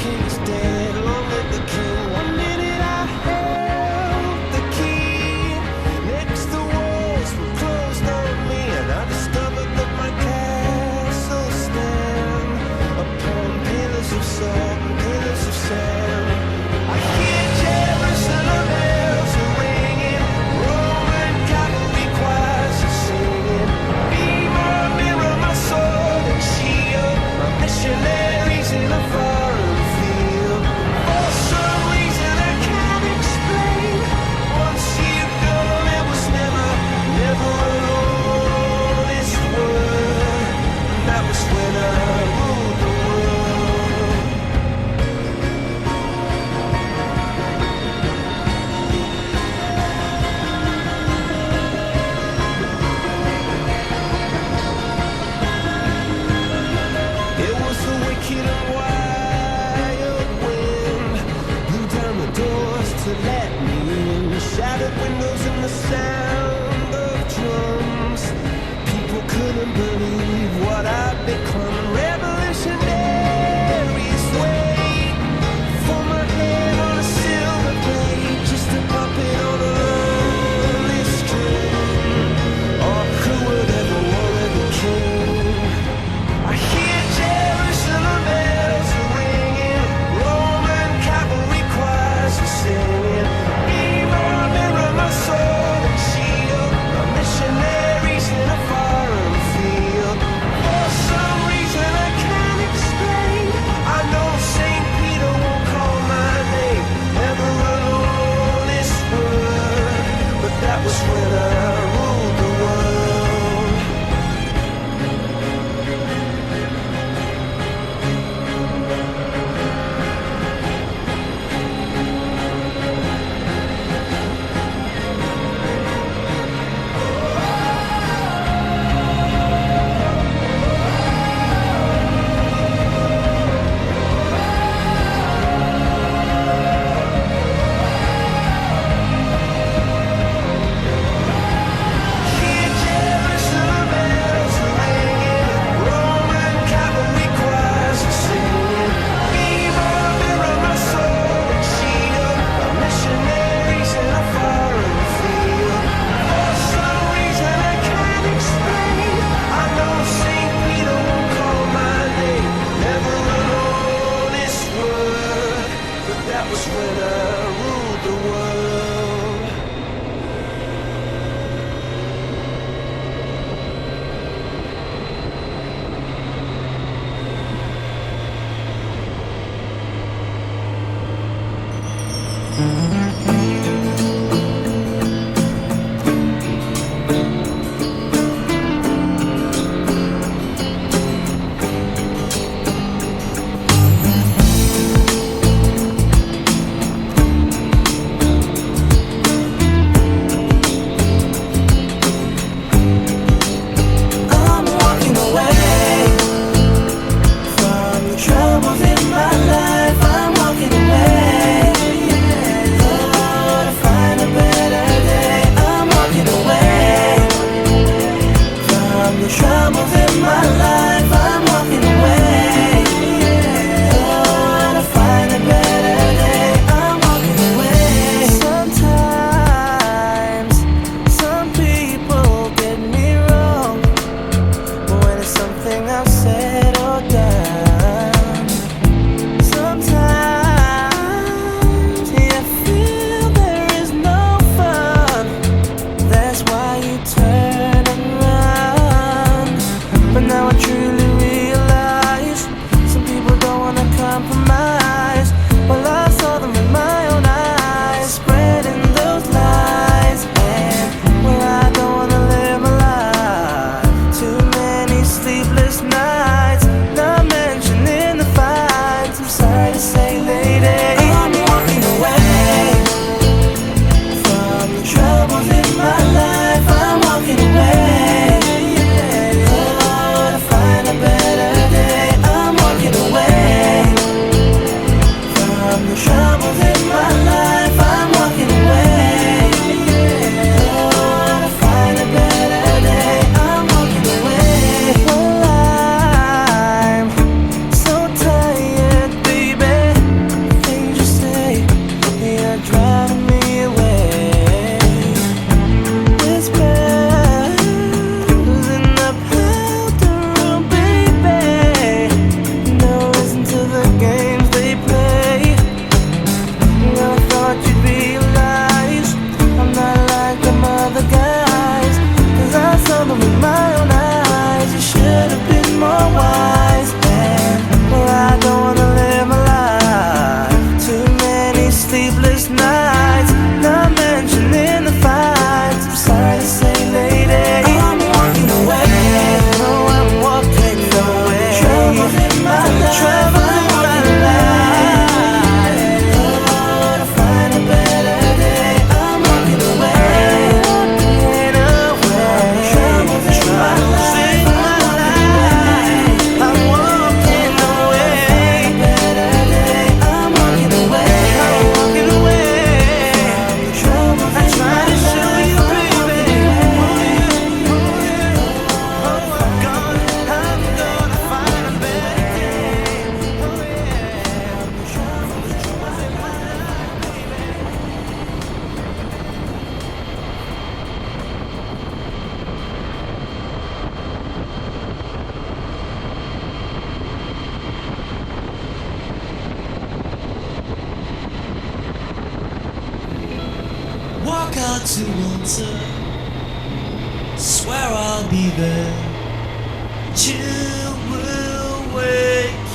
king's dead, long live the king. One minute I held the key. Next the walls were closed on me, and I discovered that my castle stand upon pillars of salt and pillars of sand. I hear Jerusalem bells are ringing, Roman cavalry choirs are singing. Be my mirror, my sword and shield, my missionaries in a foreign field. For some reason I can't explain, once you've gone there was never, never an honest word. And that was when I ruled the world. It was the wicked and wild wind, blew down the doors to let me in, shattered windows and the sound of drums. People couldn't believe what I'd become. Revolutionaries wait for my head on a silver plate, just a puppet on a lonely string. Oh, who would ever want the king? I hear Jerusalem bells are ringing, Roman cavalry choirs are singing. Be my mirror, my sword and shield, my missionaries in a foreign field. For some reason I can't explain, I know St. Peter won't call my name, never an honest word. But that was when I ruled the world. Hear Jerusalem bells are ringing, Roman cavalry choirs are singing. Be my mirror, my sword and shield, my missionaries in a foreign field. For some reason I can't explain, I know St. Peter won't call my name, never an honest word. But that was when I ruled the world. I'm walking away from the troubles in my life. I'm walking away, oh, to find a better day. I'm walking away from the troubles in my life. I'm walking away, oh, to find a better day. I'm walking away. Sometimes some people get me wrong, but when it's something I've said or done, sometimes you feel there is no fun. That's why you turn and run. But now I truly realize some people don't wanna compromise. Well, I saw them with my own eyes, spreading those lies. And well, I don't wanna live my life. Too many sleepless nights, not mentioning the fights. I'm sorry to say, lady, I'm walking away from the troubles in my life. I'm walking away, oh, to find a better day. I'm walking away from the troubles in my life. I'm walking away, oh, to find a better day. I'm walking away. Well, I'm so tired, baby. got to answer. Swear I'll be there. You will wait.